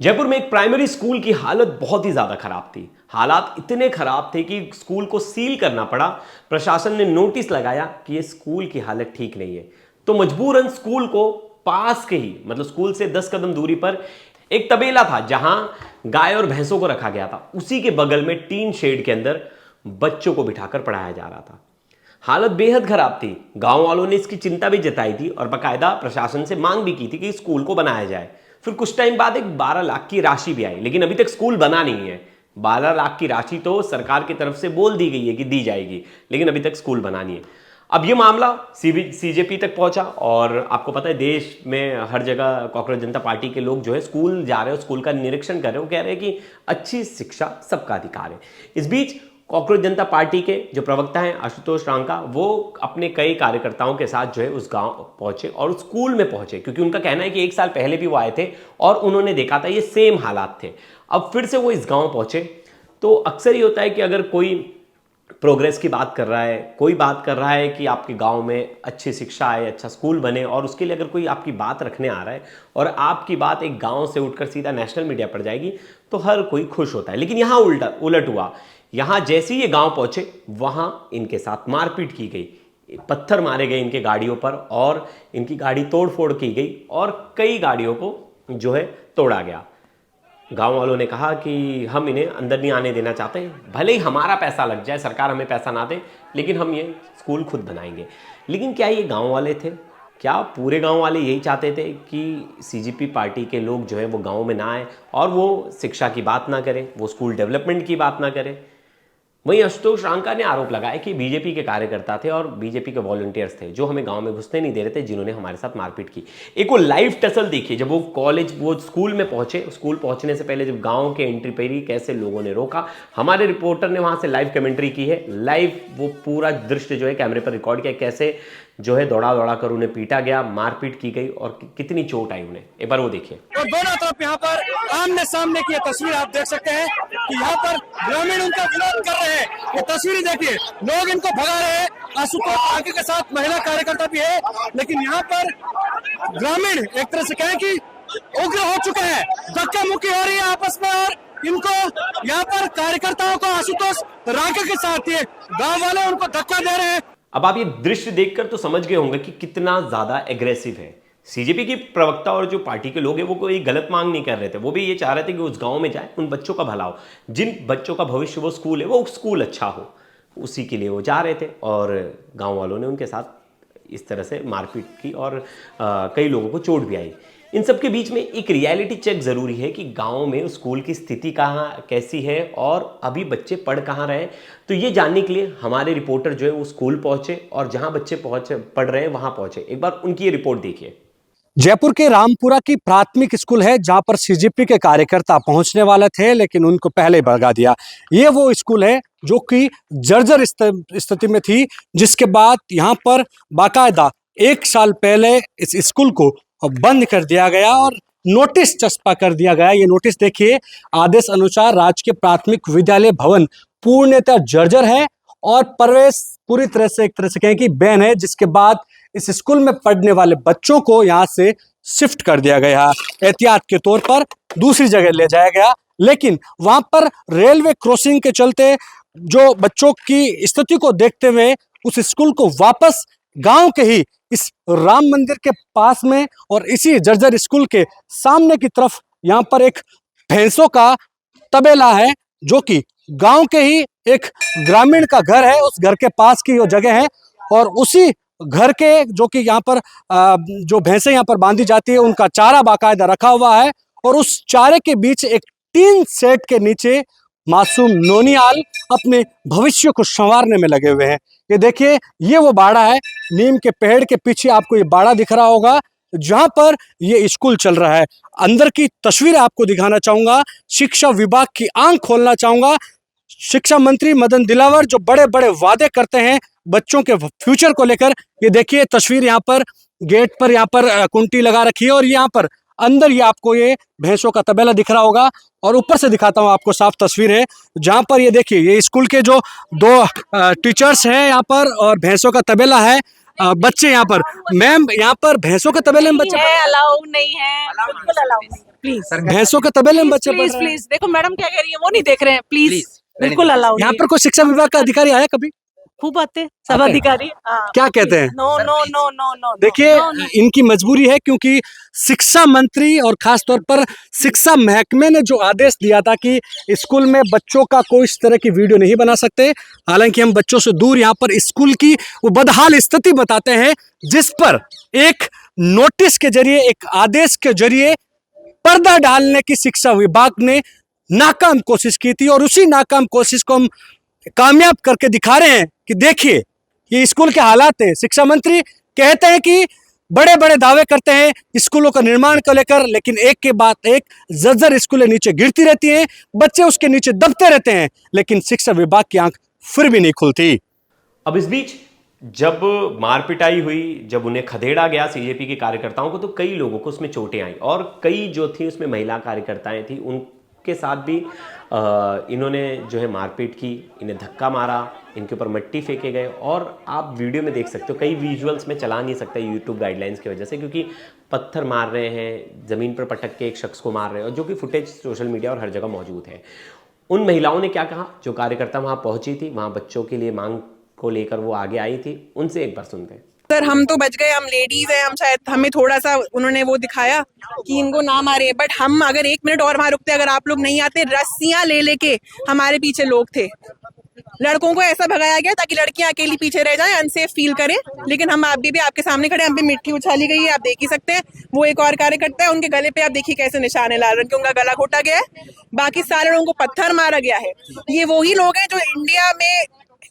जयपुर में एक primary school की हालत बहुत ही ज्यादा खराब थी। हालात इतने खराब थे कि स्कूल को सील करना पड़ा। प्रशासन ने नोटिस लगाया कि ये स्कूल की हालत ठीक नहीं है, तो मजबूरन स्कूल को पास के ही मतलब स्कूल से 10 कदम दूरी पर एक तबेला था जहां गाय और भैंसों को रखा गया था। उसी के बगल में टीन शेड के अंदर बच्चों को बिठाकर पढ़ाया जा रहा था। हालत बेहद खराब थी। गांव वालों ने इसकी चिंता भी जताई थी और बाकायदा प्रशासन से मांग भी की थी कि स्कूल को बनाया जाए। फिर कुछ टाइम बाद एक 12 लाख की राशि भी आई, लेकिन अभी तक स्कूल बना नहीं है। 12 लाख की राशि तो सरकार की तरफ से बोल दी गई है कि दी जाएगी, लेकिन अभी तक स्कूल बना नहीं है। अब यह मामला सीजेपी तक पहुंचा और आपको पता है देश में हर जगह कॉकरोच जनता पार्टी के लोग जो है स्कूल जा रहे हो, स्कूल का निरीक्षण कर रहे हो, कह रहे हैं कि अच्छी शिक्षा सबका अधिकार है। इस बीच कॉकरोच जनता पार्टी के जो प्रवक्ता हैं आशुतोष रांका, वो अपने कई कार्यकर्ताओं के साथ जो है उस गांव पहुंचे और उस स्कूल में पहुंचे, क्योंकि उनका कहना है कि 1 साल पहले भी वो आए थे और उन्होंने देखा था ये सेम हालात थे। अब फिर से वो इस गांव पहुंचे। तो अक्सर ये होता है कि अगर कोई प्रोग्रेस की बात कर रहा है, कोई बात कर रहा है कि आपके गांव में अच्छी शिक्षा आए, अच्छा स्कूल बने, और उसके लिए अगर कोई आपकी बात रखने आ रहा है और आपकी बात एक गांव से उठकर सीधा नेशनल मीडिया पर जाएगी, तो हर कोई खुश होता है। लेकिन यहां उलट हुआ। यहां जैसे ही ये गांव पहुंचे, वहां इनके साथ मारपीट की गई, पत्थर मारे गए इनके गाड़ियों पर और इनकी गाड़ी तोड़फोड़ की गई और कई गाड़ियों को जो है तोड़ा गया। गांव वालों ने कहा कि हम इन्हें अंदर नहीं आने देना चाहते, भले ही हमारा पैसा लग जाए, सरकार हमें पैसा ना दे, लेकिन हम ये स्कूल खुद बनाएंगे। लेकिन क्या ये गांव वाले थे? क्या पूरे गांव वाले यही चाहते थे कि सीजेपी पार्टी के लोग जो है वो गांव में ना आए और वो शिक्षा की बात ना करें, वो स्कूल डेवलपमेंट की बात ना करें? वहीं आशुतोष रांका ने आरोप लगाया कि बीजेपी के कार्यकर्ता थे और बीजेपी के वॉलंटियर्स थे जो हमें गांव में घुसने नहीं दे रहे थे, जिन्होंने हमारे साथ मारपीट की। एक वो लाइव टसल देखिए, जब वो स्कूल में पहुंचे, स्कूल पहुंचने से पहले जब गांव के एंट्री पर ही कैसे लोगों ने रोका। हमारे रिपोर्टर ने वहां से लाइव कमेंट्री की है। लाइव वो पूरा दृश्य जो है कैमरे पर रिकॉर्ड किया, कैसे जो है दौड़ा दौड़ा कर उन्हें पीटा गया, मारपीट की गई और कितनी चोट आई उन्हें। एक बार वो देखिए। और दोनों तरफ यहाँ पर आमने सामने की तस्वीर आप देख सकते हैं कि यहाँ पर ग्रामीण उनका विरोध कर रहे हैं। ये तस्वीर देखिए, लोग इनको भगा रहे हैं। आशुतोष रांका के साथ महिला कार्यकर्ता भी है, लेकिन यहाँ पर ग्रामीण एक तरह से कहें कि उग्र हो चुके हैं, धक्का मुक्की हो रही है आपस में और इनको यहाँ पर कार्यकर्ताओं को आशुतोष रांका के साथ ये गाँव वाले उनको धक्का दे रहे हैं। अब आप ये दृश्य देखकर तो समझ गए होंगे कि कितना ज्यादा एग्रेसिव है। सीजेपी की प्रवक्ता और जो पार्टी के लोग हैं वो कोई गलत मांग नहीं कर रहे थे, वो भी ये चाह रहे थे कि उस गांव में जाए, उन बच्चों का भला हो, जिन बच्चों का भविष्य वो स्कूल है, वो स्कूल अच्छा हो, उसी के लिए वो जा रहे थे। और गांव वालों ने उनके साथ इस तरह से मारपीट की और कई लोगों को चोट भी आई। इन सब के बीच में एक रियलिटी चेक जरूरी है कि गांव में स्कूल की स्थिति कहाँ कैसी है और अभी बच्चे पढ़ कहाँ रहे हैं। तो ये जानने के लिए हमारे रिपोर्टर जो है वो स्कूल पहुंचे और जहां बच्चे पढ़ रहे हैं वहां पहुंचे। एक बार उनकी ये रिपोर्ट देखिए। जयपुर के रामपुरा की प्राथमिक स्कूल है जहां पर सीजेपी के कार्यकर्ता पहुंचने वाले थे, लेकिन उनको पहले ही भगा दिया। ये वो स्कूल है जो कि जर्जर स्थिति में थी, जिसके बाद यहां पर बाकायदा 1 साल पहले इस स्कूल को बंद कर दिया गया और नोटिस चस्पा कर दिया गया। ये नोटिस देखिए, आदेश अनुसार राजकीय प्राथमिक विद्यालय भवन पूर्णतः जर्जर है और प्रवेश पूरी तरह से एक तरह से कहें कि बैन है, जिसके बाद इस स्कूल में पढ़ने वाले बच्चों को यहाँ से शिफ्ट कर दिया गया, एहतियात के तौर पर दूसरी जगह ले जाया गया। लेकिन वहां पर रेलवे क्रॉसिंग के चलते जो बच्चों की स्थिति को देखते हुए उस स्कूल को वापस गांव के ही इस राम मंदिर के पास में और इसी जर्जर स्कूल के सामने की तरफ यहाँ पर एक भैंसों का तबेला है, जो कि गांव के ही एक ग्रामीण का घर है। उस घर के पास की जो जगह है और उसी घर के जो कि यहाँ पर जो भैंसें यहाँ पर बांधी जाती है, उनका चारा बाकायदा रखा हुआ है और उस चारे के बीच एक टीन सेट के नीचे मासूम नोनियाल अपने भविष्य को संवारने में लगे हुए हैं। ये देखिए, ये वो बाड़ा है, नीम के पेड़ के पीछे आपको ये बाड़ा दिख रहा होगा जहां पर ये स्कूल चल रहा है। अंदर की तस्वीर आपको दिखाना चाहूंगा, शिक्षा विभाग की आंख खोलना चाहूंगा। शिक्षा मंत्री मदन दिलावर जो बड़े बड़े वादे करते हैं बच्चों के फ्यूचर को लेकर, ये देखिए तस्वीर, यहाँ पर गेट पर यहाँ पर कुंटी लगा रखी है और यहाँ पर अंदर ये आपको ये भैंसों का तबेला दिख रहा होगा। और ऊपर से दिखाता हूँ आपको, साफ तस्वीर है जहाँ पर ये देखिए ये स्कूल के जो 2 टीचर्स हैं यहाँ पर और भैंसों का तबेला है। बच्चे यहाँ पर, मैम यहाँ पर भैंसों के तबेले में बच्चे है, अलाउ नहीं है, बिल्कुल अलाउ नहीं, प्लीज भैंसों के तबेले में बच्चे पढ़ प्लीज रहे हैं। प्लीज देखो मैडम क्या कह रही है, वो नहीं देख रहे हैं, प्लीज बिल्कुल अलाउ यहाँ नहीं पर कोई शिक्षा विभाग का अधिकारी आया कभी? खूब आते हैं, सब आते हैं? अधिकारी। हाँ, क्या कहते हैं? No no no no no देखिए इनकी मजबूरी है, क्योंकि शिक्षा मंत्री और खास तौर पर शिक्षा महकमे ने जो आदेश दिया था कि स्कूल में बच्चों का कोई इस तरह की वीडियो नहीं बना सकते, हालांकि हम बच्चों से दूर यहाँ पर स्कूल की वो बदहाल स्थिति बताते हैं, जिस पर एक नोटिस के जरिए, एक आदेश के जरिए पर्दा डालने की शिक्षा विभाग ने नाकाम कोशिश की थी, और उसी नाकाम कोशिश को हम कामयाब करके दिखा रहे हैं कि देखिए ये स्कूल के हालात हैं। शिक्षा मंत्री कहते हैं कि बड़े बड़े दावे करते हैं स्कूलों का निर्माण को लेकर, लेकिन एक के बाद एक जर्जर स्कूलें नीचे गिरती रहती हैं, बच्चे उसके नीचे दबते रहते हैं, लेकिन शिक्षा विभाग की आंख फिर भी नहीं खुलती। अब इस बीच जब मार पिटाई हुई, जब उन्हें खदेड़ा गया सीजेपी के कार्यकर्ताओं को, तो कई लोगों को उसमें चोटें आई, और कई जो थी उसमें महिला कार्यकर्ताएं थी, उनके साथ भी इन्होंने जो है मारपीट की, इन्हें धक्का मारा, इनके ऊपर मिट्टी फेंके गए। और आप वीडियो में देख सकते हो, कई विजुअल्स में चला नहीं सकता यूट्यूब गाइडलाइंस की वजह से, क्योंकि पत्थर मार रहे हैं, ज़मीन पर पटक के एक शख्स को मार रहे हैं, और जो कि फुटेज सोशल मीडिया और हर जगह मौजूद है। उन महिलाओं ने क्या कहा, जो कार्यकर्ता वहाँ पहुंची थी, वहाँ बच्चों के लिए मांग को लेकर वो आगे आई थी, उनसे एक बार सुनते हैं। सर हम तो बच गए, हम लेडीज हैं, हम शायद हमें थोड़ा सा उन्होंने वो दिखाया कि इनको ना मारे, बट हम अगर 1 मिनट और वहां रुकते, अगर आप लोग नहीं आते, रस्सियां ले लेके हमारे पीछे लोग थे। लड़कों को ऐसा भगाया गया ताकि लड़कियां अकेली पीछे रह जाएं, अनसेफ फील करें, लेकिन हम अभी भी आपके सामने खड़े, हम पे मिट्टी उछाली गई है, आप देख ही सकते हैं। वो एक और कार्यकर्ता है, उनके गले पे आप देखिए कैसे निशान है लाल रंग के, उनका गला घोटा गया है, बाकी सारे लोगों को पत्थर मारा गया है। ये वही लोग हैं जो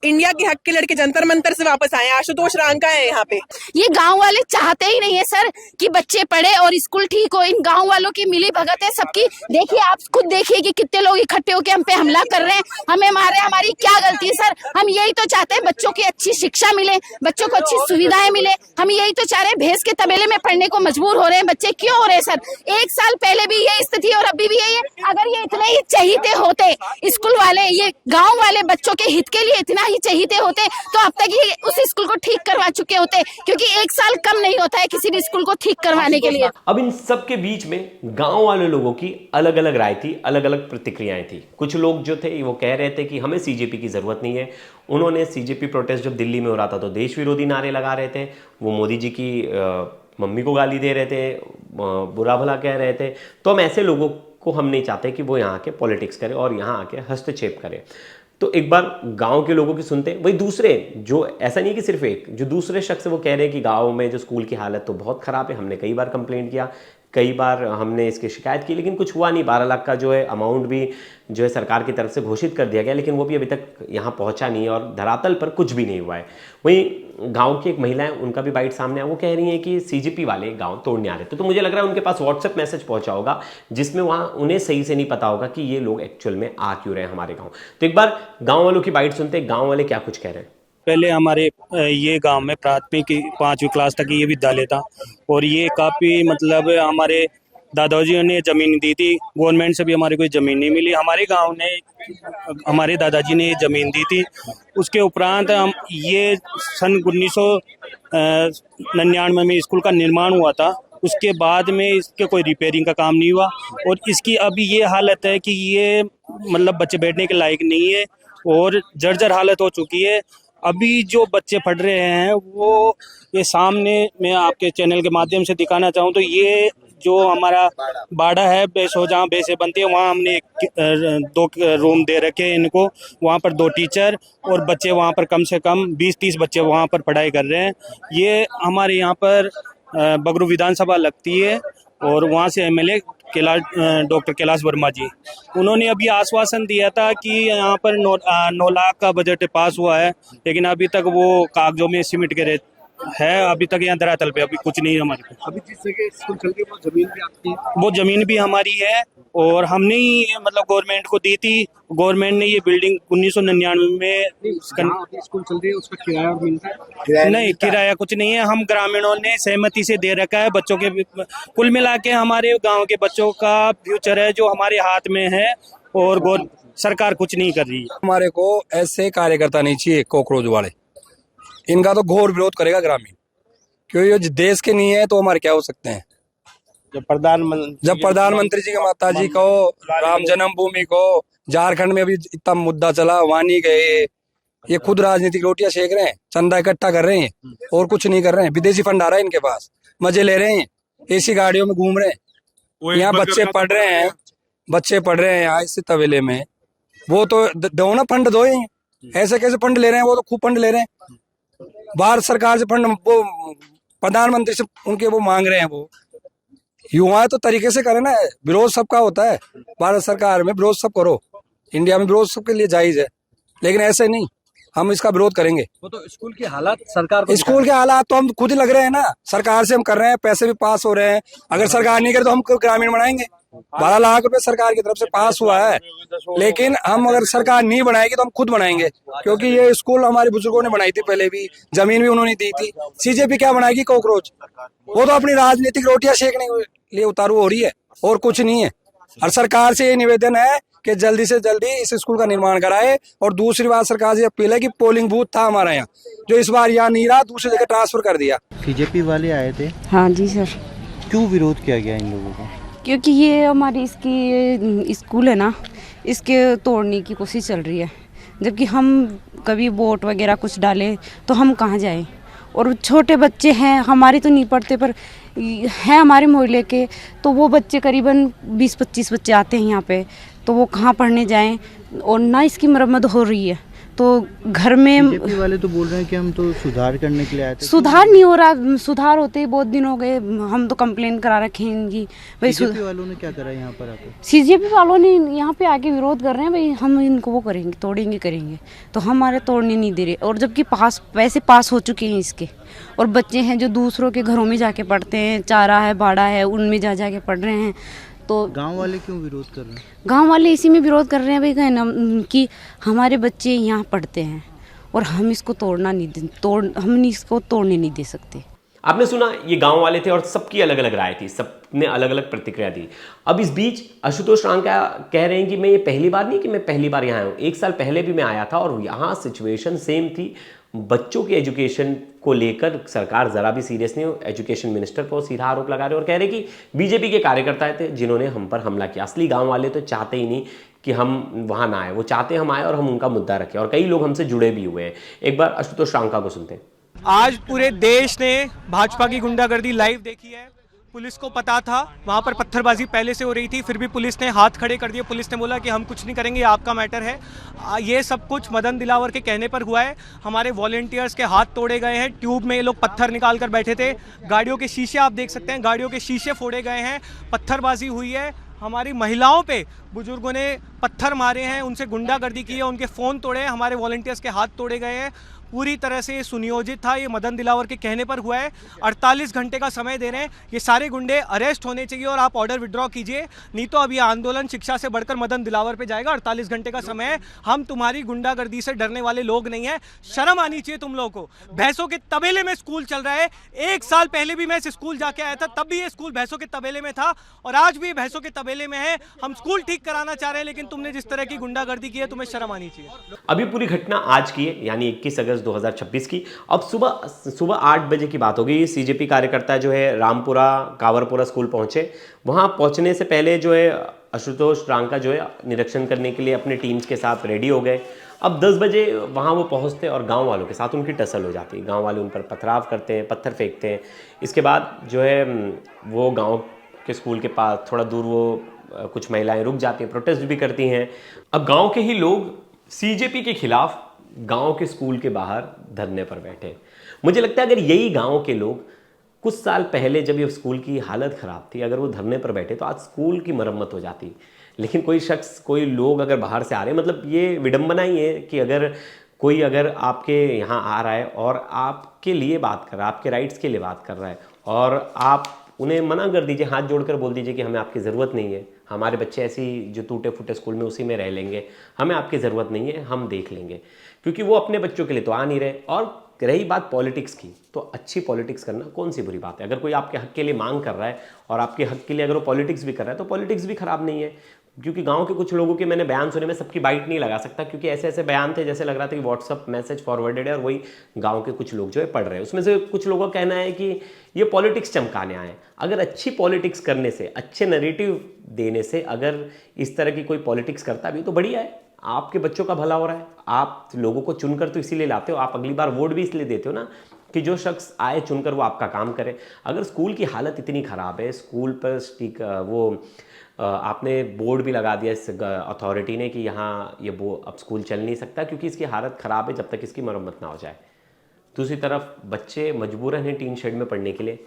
इंडिया के हक के लड़के जंतर मंतर से वापस आए हैं। आशुतोष रांका है यहाँ पे। ये गांव वाले चाहते ही नहीं है सर कि बच्चे पढ़े और स्कूल ठीक हो। इन गांव वालों की मिली भगत है सबकी। देखिए आप खुद देखिए कि कितने लोग इकट्ठे होकर हम पे हमला कर रहे हैं, हमें मारे, हमारी क्या गलती है सर? हम यही तो चाहते हैं बच्चों की अच्छी शिक्षा मिले, बच्चों को अच्छी सुविधाएं मिले। हम यही तो चाह रहे हैं। भैंस के तबेले में पढ़ने को मजबूर हो रहे हैं बच्चे, क्यों हो रहे हैं सर? 1 साल पहले भी यही स्थिति और अभी भी यही है। अगर ये इतने ही चहीते होते स्कूल वाले, ये गाँव वाले बच्चों के हित के लिए इतना ही चहीते होते तो अब तक ही उस स्कूल को ठीक करवा चुके होते, क्योंकि 1 साल कम नहीं होता है किसी भी स्कूल को ठीक करवाने के लिए। अब इन सब के बीच में गांव वाले लोगों की अलग अलग राय थी, अलग अलग प्रतिक्रियाएं थी। कुछ लोग जो थे वो कह रहे थे कि हमें सीजेपी की जरूरत नहीं है। उन्होंने सीजेपी प्रोटेस्ट जब दिल्ली में हो रहा था तो देश विरोधी नारे लगा रहे थे, वो मोदी जी की मम्मी को गाली दे रहे थे, बुरा भला कह रहे थे। तो हम ऐसे लोगों को हम नहीं चाहते कि वो यहाँ आके पॉलिटिक्स करे और यहाँ आके हस्तक्षेप करे। तो एक बार गांव के लोगों की सुनते हैं। वही दूसरे, जो ऐसा नहीं कि सिर्फ एक, जो दूसरे शख्स वो कह रहे हैं कि गांव में जो स्कूल की हालत तो बहुत ख़राब है, हमने कई बार कंप्लेंट किया, कई बार हमने इसकी शिकायत की, लेकिन कुछ हुआ नहीं। 12 लाख का जो है अमाउंट भी जो है सरकार की तरफ से घोषित कर दिया गया, लेकिन वो भी अभी तक यहाँ पहुँचा नहीं है और धरातल पर कुछ भी नहीं हुआ है। वहीं गांव की एक महिला है, उनका भी बाइट सामने आया, वो कह रही हैं कि सीजेपी वाले गांव तोड़ने आ रहे थे। तो मुझे लग रहा है उनके पास व्हाट्सएप मैसेज पहुंचा होगा जिसमें वहाँ उन्हें सही से नहीं पता होगा कि ये लोग एक्चुअल में आ क्यों रहे हैं हमारे गाँव। तो एक बार गाँव वालों की बाइट सुनते हैं, गाँव वाले क्या कुछ कह रहे हैं। पहले हमारे ये गांव में प्राथमिक 5वीं क्लास तक ये विद्यालय था और ये काफ़ी मतलब हमारे दादाजी ने ज़मीन दी थी, गवर्नमेंट से भी हमारे कोई ज़मीन नहीं मिली। हमारे गांव ने हमारे दादाजी ने ज़मीन दी थी। उसके उपरांत हम ये सन 1999 में स्कूल का निर्माण हुआ था। उसके बाद में इसके कोई रिपेयरिंग का काम नहीं हुआ और इसकी अभी ये हालत है कि ये मतलब बच्चे बैठने के लायक नहीं है और जर्जर हालत हो चुकी है। अभी जो बच्चे पढ़ रहे हैं वो ये सामने मैं आपके चैनल के माध्यम से दिखाना चाहूँ तो ये जो हमारा बाड़ा है, बेसो जहाँ बेसें बनती है, वहाँ हमने 2 रूम दे रखे हैं इनको। वहाँ पर 2 टीचर और बच्चे वहाँ पर कम से कम 20-30 बच्चे वहाँ पर पढ़ाई कर रहे हैं। ये हमारे यहाँ पर बगरू विधानसभा लगती है और वहाँ से एमएलए डॉक्टर कैलाश वर्मा जी, उन्होंने अभी आश्वासन दिया था कि यहाँ पर 9 लाख का बजट पास हुआ है, लेकिन अभी तक वो कागजों में सिमट के है। अभी तक यहाँ धरातल पे अभी कुछ नहीं है हमारे पास। अभी जिस जगह स्कूल चल रही है वो जमीन भी आपकी है? वो जमीन भी हमारी है और हमने ही मतलब गवर्नमेंट को दी थी। गवर्नमेंट ने ये बिल्डिंग 1999 में स्कूल चल रही है उसका किराया मिलता है? नहीं, किराया कुछ नहीं है। हम ग्रामीणों ने सहमति से दे रखा है। बच्चों के कुल मिला के हमारे गाँव के बच्चों का फ्यूचर है जो हमारे हाथ में है और सरकार कुछ नहीं कर रही है। हमारे को ऐसे कार्यकर्ता नहीं चाहिए कॉकरोच वाले। इनका तो घोर विरोध करेगा ग्रामीण, क्योंकि ये देश के नहीं है तो हमारे क्या हो सकते हैं। जब प्रधानमंत्री जी के माता जी को, राम जन्मभूमि को, झारखंड में अभी इतना मुद्दा चला, वहां नहीं गए। ये खुद राजनीतिक रोटियां सेक रहे हैं, चंदा इकट्ठा कर रहे हैं और कुछ नहीं कर रहे हैं। विदेशी फंड आ रहा है इनके पास, मजे ले रहे हैं, एसी गाड़ियों में घूम रहे हैं। यहाँ बच्चे पढ़ रहे हैं यहाँ इस तवेले में। वो तो दो ना फंड दो, ऐसे कैसे फंड ले रहे हैं? वो तो खूब फंड ले रहे हैं भारत सरकार से फंड, वो प्रधानमंत्री से उनके वो मांग रहे हैं। वो युवा तो तरीके से करे ना, विरोध सबका होता है। भारत सरकार में विरोध सब करो, इंडिया में विरोध सबके लिए जायज है, लेकिन ऐसे नहीं, हम इसका विरोध करेंगे। वो तो स्कूल के हालात सरकार को स्कूल के हालात तो हम खुद ही लग रहे हैं ना, सरकार से हम कर रहे हैं, पैसे भी पास हो रहे हैं। अगर सरकार नहीं करे तो हम ग्रामीण बनाएंगे। 12 लाख रुपए सरकार की तरफ से पास हुआ है, लेकिन हम अगर सरकार नहीं बनाएगी तो हम खुद बनाएंगे, क्योंकि ये स्कूल हमारे बुजुर्गों ने बनाई थी, पहले भी जमीन भी उन्होंने दी थी। सीजेपी क्या बनाएगी? कॉकरोच। वो तो अपनी राजनीतिक रोटियां सेकने के लिए उतारू हो रही है और कुछ नहीं है। और सरकार से ये निवेदन है कि जल्दी से जल्दी इस स्कूल का निर्माण कराए। और दूसरी बात सरकार से अपील है कि पोलिंग बूथ था हमारा यहाँ, जो इस बार यहाँ नहीं रहा, दूसरी जगह ट्रांसफर कर दिया। बीजेपी वाले आए थे? हाँ जी सर। क्यों विरोध किया गया इन लोगों का? क्योंकि ये हमारी इसकी स्कूल है ना, इसके तोड़ने की कोशिश चल रही है। जबकि हम कभी वोट वगैरह कुछ डालें तो हम कहाँ जाएं? और छोटे बच्चे हैं, हमारे तो नहीं पढ़ते, पर हैं हमारे मोहल्ले के, तो वो बच्चे करीबन 20-25 बच्चे आते हैं यहाँ पे, तो वो कहाँ पढ़ने जाएं? और ना इसकी मरम्मत हो रही है, तो घर में बीजेपी वाले तो बोल रहे हैं कि हम तो सुधार करने के लिए आए थे। सुधार नहीं हो रहा। सुधार होते ही बहुत दिन हो गए, हम तो कंप्लेन करा रखे हैं इनकी। बीजेपी वालों ने क्या करा यहाँ पर आके? सीजेपी वालों ने यहाँ पे आके विरोध कर रहे हैं, भाई हम इनको वो करेंगे, तोड़ेंगे करेंगे, तो हमारे तोड़ने नहीं दे रहे। और जबकि पैसे पास हो चुके हैं इसके, और बच्चे हैं जो दूसरों के घरों में जाके पढ़ते हैं, चारा है, बाड़ा है, उनमें जा के पढ़ रहे हैं। तो गांव वाले क्यों विरोध कर रहे हैं? गांव वाले इसी में विरोध कर रहे हैं भाई, कहना कि हमारे बच्चे यहाँ पढ़ते हैं और हम इसको हम इसको तोड़ने नहीं दे सकते। आपने सुना, ये गांव वाले थे और सबकी अलग अलग राय थी, सबने अलग अलग प्रतिक्रिया दी। अब इस बीच आशुतोष रांका कह रहे हैं कि मैं ये पहली बार नहीं कि मैं पहली बार यहाँ आया हूँ, 1 साल पहले भी मैं आया था और यहाँ सिचुएशन सेम थी। बच्चों की एजुकेशन को लेकर सरकार ज़रा भी सीरियस नहीं हो। एजुकेशन मिनिस्टर को सीधा आरोप लगा रहे और कह रहे कि बीजेपी के कार्यकर्ता थे जिन्होंने हम पर हमला किया। असली गांव वाले तो चाहते ही नहीं कि हम वहाँ ना आए, वो चाहते हम आए और हम उनका मुद्दा रखें, और कई लोग हमसे जुड़े भी हुए हैं। एक बार आशुतोष रांका को सुनते हैं। आज पूरे देश ने भाजपा की गुंडागर्दी लाइव देखी है। पुलिस को पता था वहाँ पर पत्थरबाजी पहले से हो रही थी, फिर भी पुलिस ने हाथ खड़े कर दिए। पुलिस ने बोला कि हम कुछ नहीं करेंगे, आपका मैटर है। ये सब कुछ मदन दिलावर के कहने पर हुआ है। हमारे वॉलंटियर्स के हाथ तोड़े गए हैं, ट्यूब में ये लोग पत्थर निकाल कर बैठे थे। गाड़ियों के शीशे आप देख सकते हैं, गाड़ियों के शीशे फोड़े गए हैं, पत्थरबाजी हुई है। हमारी महिलाओं पे बुजुर्गों ने पत्थर मारे हैं, उनसे गुंडागर्दी की है, उनके फ़ोन तोड़े हैं, हमारे वॉलंटियर्स के हाथ तोड़े गए हैं। पूरी तरह से सुनियोजित था, ये मदन दिलावर के कहने पर हुआ है। 48 घंटे का समय दे रहे हैं, ये सारे गुंडे अरेस्ट होने चाहिए और आप ऑर्डर विड्रॉ कीजिए, नहीं तो अभी आंदोलन शिक्षा से बढ़कर मदन दिलावर पे जाएगा। 48 घंटे का समय है, हम तुम्हारी गुंडागर्दी से डरने वाले लोग नहीं हैं। शर्म आनी चाहिए तुम लोगों को। भैंसों के तबेले में स्कूल चल रहा है। 1 साल पहले भी मैं इस स्कूल जाके आया था, तब भी ये स्कूल भैंसों के तबेले में था और आज भी भैंसों के तबेले में है। हम स्कूल ठीक कराना चाह रहे हैं, लेकिन तुमने जिस तरह की गुंडागर्दी की है, तुम्हें शर्म आनी चाहिए। अभी पूरी घटना आज की है, यानी 21 अगस्त 2026 की। अब सुबह 8 बजे की बात होगी। सीजेपी कार्यकर्ता जो है रामपुरा कावरपुरा स्कूल पहुंचे। वहां पहुंचने से पहले जो है आशुतोष रांका जो है निरीक्षण करने के लिए अपने टीम्स के साथ रेडी हो गए। अब 10 बजे वहां वो पहुंचते और गांव वालों के साथ उनकी टसल हो जाती है। गांव वाले उन पर पथराव करते हैं, पत्थर फेंकते हैं। इसके बाद जो है वो गाँव के स्कूल के पास थोड़ा दूर वो कुछ महिलाएं रुक जाती हैं, प्रोटेस्ट भी करती हैं। अब गाँव के ही लोग सीजेपी के खिलाफ गांव के स्कूल के बाहर धरने पर बैठे। मुझे लगता है अगर यही गांव के लोग कुछ साल पहले जब ये स्कूल की हालत ख़राब थी, अगर वो धरने पर बैठे तो आज स्कूल की मरम्मत हो जाती। लेकिन कोई लोग अगर बाहर से आ रहे हैं, मतलब ये विडंबना ही है कि अगर आपके यहाँ आ रहा है और आपके लिए बात कर रहा है, आपके राइट्स के लिए बात कर रहा है, और आप उन्हें मना कर दीजिए, हाथ जोड़कर बोल दीजिए कि हमें आपकी ज़रूरत नहीं है, हमारे बच्चे ऐसी जो टूटे फूटे स्कूल में उसी में रह लेंगे, हमें आपकी ज़रूरत नहीं है, हम देख लेंगे। क्योंकि वो अपने बच्चों के लिए तो आ नहीं रहे। और रही बात पॉलिटिक्स की, तो अच्छी पॉलिटिक्स करना कौन सी बुरी बात है। अगर कोई आपके हक के लिए मांग कर रहा है और आपके हक के लिए अगर वो पॉलिटिक्स भी कर रहा है तो पॉलिटिक्स भी खराब नहीं है। क्योंकि गांव के कुछ लोगों के मैंने बयान सुने, मैं सबकी बाइट नहीं लगा सकता क्योंकि ऐसे ऐसे बयान थे जैसे लग रहा था कि व्हाट्सअप मैसेज फॉरवर्डेड है और वही गांव के कुछ लोग जो है पढ़ रहे हैं। उसमें से कुछ लोगों का कहना है कि ये पॉलिटिक्स चमकाने आए। अगर अच्छी पॉलिटिक्स करने से, अच्छे नरेटिव देने से अगर इस तरह की कोई पॉलिटिक्स करता भी तो बढ़िया है, आपके बच्चों का भला हो रहा है। आप लोगों को चुनकर तो इसीलिए लाते हो, आप अगली बार वोट भी इसलिए देते हो ना कि जो शख्स आए चुनकर वो आपका काम करे। अगर स्कूल की हालत इतनी ख़राब है, स्कूल पर आपने बोर्ड भी लगा दिया इस अथॉरिटी ने कि यहाँ ये वो अब स्कूल चल नहीं सकता क्योंकि इसकी हालत ख़राब है जब तक इसकी मरम्मत ना हो जाए। दूसरी तरफ बच्चे मजबूरन हैं टीन शेड में पढ़ने के लिए।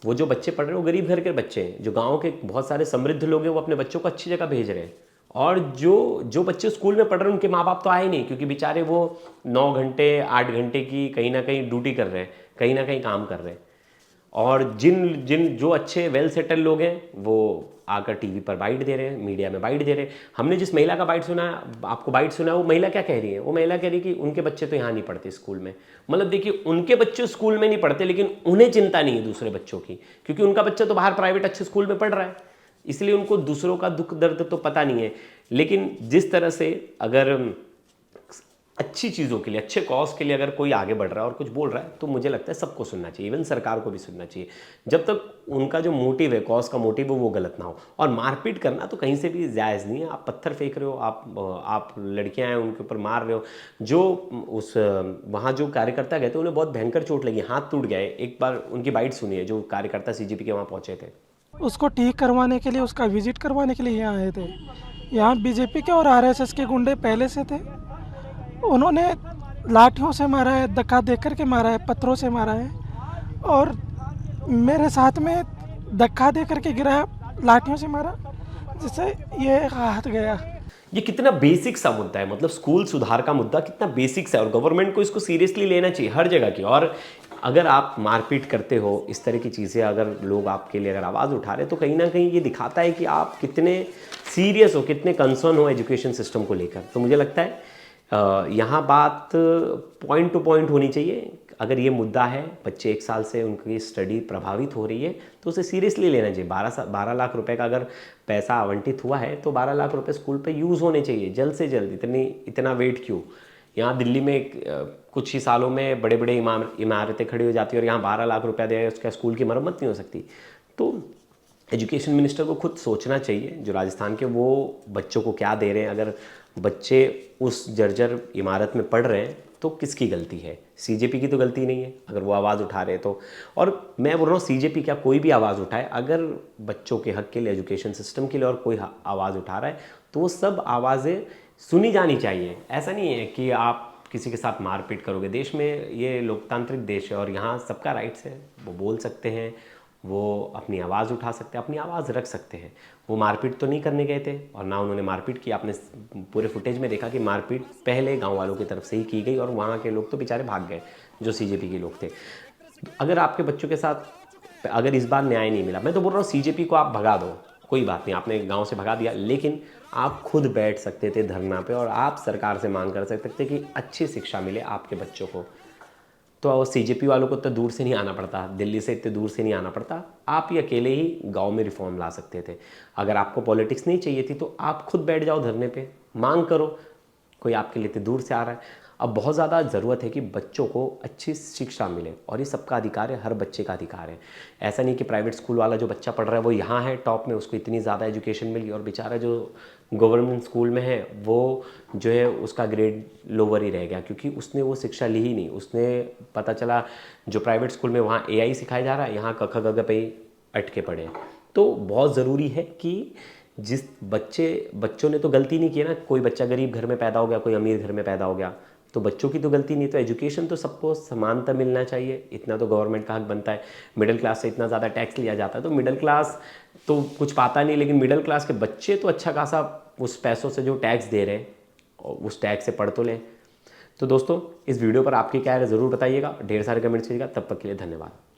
वो जो बच्चे पढ़ रहे हैं वो गरीब घर के बच्चे हैं। जो गाँव के बहुत सारे समृद्ध लोग हैं वो अपने बच्चों को अच्छी जगह भेज रहे हैं, और जो बच्चे स्कूल में पढ़ रहे हैं उनके माँ बाप तो आए नहीं क्योंकि बेचारे वो 9 घंटे 8 घंटे की कहीं ना कहीं ड्यूटी कर रहे हैं, कहीं ना कहीं काम कर रहे हैं। और जो अच्छे वेल सेटल लोग हैं वो आकर टीवी पर बाइट दे रहे हैं, मीडिया में बाइट दे रहे हैं। हमने जिस महिला का बाइट सुना, आपको बाइट सुना, वो महिला क्या कह रही है? वो महिला कह रही है कि उनके बच्चे तो यहाँ नहीं पढ़ते स्कूल में। मतलब देखिए, उनके बच्चे स्कूल में नहीं पढ़ते लेकिन उन्हें चिंता नहीं है दूसरे बच्चों की, क्योंकि उनका बच्चा तो बाहर प्राइवेट अच्छे स्कूल में पढ़ रहा है, इसलिए उनको दूसरों का दुख दर्द तो पता नहीं है। लेकिन जिस तरह से अगर अच्छी चीज़ों के लिए, अच्छे कॉज के लिए अगर कोई आगे बढ़ रहा है और कुछ बोल रहा है तो मुझे लगता है सबको सुनना चाहिए, इवन सरकार को भी सुनना चाहिए, जब तक उनका जो मोटिव है, कॉज का मोटिव है, वो गलत ना हो। और मारपीट करना तो कहीं से भी जायज़ नहीं है। आप पत्थर फेंक रहे हो, आप लड़कियां हैं उनके ऊपर मार रहे हो। जो वहाँ जो कार्यकर्ता गए थे उन्हें बहुत भयंकर चोट लगी, हाथ टूट गए। एक बार उनकी बाइट सुनिए, जो कार्यकर्ता CJP के वहाँ पहुँचे थे। उसको ठीक करवाने के लिए, उसका विजिट करवाने के लिए यहाँ आए थे। यहाँ BJP के और RSS के गुंडे पहले से थे। उन्होंने लाठियों से मारा है, धक्का देकर के मारा है, पत्थरों से मारा है, और मेरे साथ में धक्का देकर के गिराया, लाठियों से मारा, जिससे ये हाथ गया। ये कितना बेसिक सा मुद्दा है, मतलब स्कूल सुधार का मुद्दा कितना बेसिक सा है और गवर्नमेंट को इसको सीरियसली लेना चाहिए हर जगह की। और अगर आप मारपीट करते हो, इस तरह की चीज़ें अगर लोग आपके लिए अगर आवाज़ उठा रहे, तो कहीं ना कहीं ये दिखाता है कि आप कितने सीरियस हो, कितने कंसर्न हो एजुकेशन सिस्टम को लेकर। तो मुझे लगता है यहाँ बात पॉइंट टू पॉइंट होनी चाहिए। अगर ये मुद्दा है, बच्चे 1 साल से उनकी स्टडी प्रभावित हो रही है, तो उसे सीरियसली लेना चाहिए। 12 लाख रुपए का अगर पैसा आवंटित हुआ है तो 12 लाख रुपए स्कूल पे यूज़ होने चाहिए जल्द से जल्द। इतना वेट क्यों? यहाँ दिल्ली में कुछ ही सालों में बड़े बड़े इमारतें खड़ी हो जाती है और यहाँ 12 लाख रुपया दे उसका स्कूल की मरम्मत नहीं हो सकती। तो एजुकेशन मिनिस्टर को खुद सोचना चाहिए, जो राजस्थान के, वो बच्चों को क्या दे रहे हैं। अगर बच्चे उस जर्जर इमारत में पढ़ रहे हैं तो किसकी गलती है? CJP की तो गलती नहीं है अगर वो आवाज़ उठा रहे तो। और मैं बोल रहा हूँ CJP क्या, कोई भी आवाज़ उठाए, अगर बच्चों के हक के लिए, एजुकेशन सिस्टम के लिए और कोई आवाज़ उठा रहा है तो वो सब आवाज़ें सुनी जानी चाहिए। ऐसा नहीं है कि आप किसी के साथ मारपीट करोगे। देश में ये लोकतांत्रिक देश है और यहाँ सबका राइट्स है, वो बोल सकते हैं, वो अपनी आवाज़ उठा सकते हैं, अपनी आवाज़ रख सकते हैं। वो मारपीट तो नहीं करने गए थे और ना उन्होंने मारपीट की। आपने पूरे फुटेज में देखा कि मारपीट पहले गांव वालों की तरफ से ही की गई और वहाँ के लोग तो बेचारे भाग गए, जो CJP के लोग थे। अगर आपके बच्चों के साथ अगर इस बार न्याय नहीं मिला, मैं तो बोल रहा हूँ CJP को आप भगा दो, कोई बात नहीं, आपने गाँव से भगा दिया, लेकिन आप खुद बैठ सकते थे धरना पे और आप सरकार से मांग कर सकते थे कि अच्छी शिक्षा मिले आपके बच्चों को। तो CJP वालों को इतना दूर से नहीं आना पड़ता, दिल्ली से इतने दूर से नहीं आना पड़ता। आप ही अकेले ही गांव में रिफॉर्म ला सकते थे। अगर आपको पॉलिटिक्स नहीं चाहिए थी तो आप खुद बैठ जाओ धरने पे, मांग करो, कोई आपके लिए इतने दूर से आ रहा है। अब बहुत ज़्यादा ज़रूरत है कि बच्चों को अच्छी शिक्षा मिले और ये सबका अधिकार है, हर बच्चे का अधिकार है। ऐसा नहीं कि प्राइवेट स्कूल वाला जो बच्चा पढ़ रहा है वो यहाँ है टॉप में, उसको इतनी ज़्यादा एजुकेशन मिली, और बेचारा जो गवर्नमेंट स्कूल में है वो जो है उसका ग्रेड लोअर ही रह गया क्योंकि उसने वो शिक्षा ली ही नहीं। उसने, पता चला जो प्राइवेट स्कूल में वहाँ AI सिखाया जा रहा है, यहाँ क ख ग घ पे ही अटके पड़े हैं। तो बहुत ज़रूरी है कि जिस बच्चों ने तो गलती नहीं की ना, कोई बच्चा गरीब घर में पैदा हो गया, कोई अमीर घर में पैदा हो गया, तो बच्चों की तो गलती नहीं। तो एजुकेशन तो सबको समानता मिलना चाहिए, इतना तो गवर्नमेंट का हक बनता है। मिडिल क्लास से इतना ज़्यादा टैक्स लिया जाता है तो मिडिल क्लास तो कुछ पाता नहीं, लेकिन मिडिल क्लास के बच्चे तो अच्छा खासा उस पैसों से जो टैक्स दे रहे हैं और उस टैक्स से पढ़ तो लें। तो दोस्तों, इस वीडियो पर आपकी क्या है ज़रूर बताइएगा, ढेर सारे कमेंट्स कीजिएगा। तब तक के लिए धन्यवाद।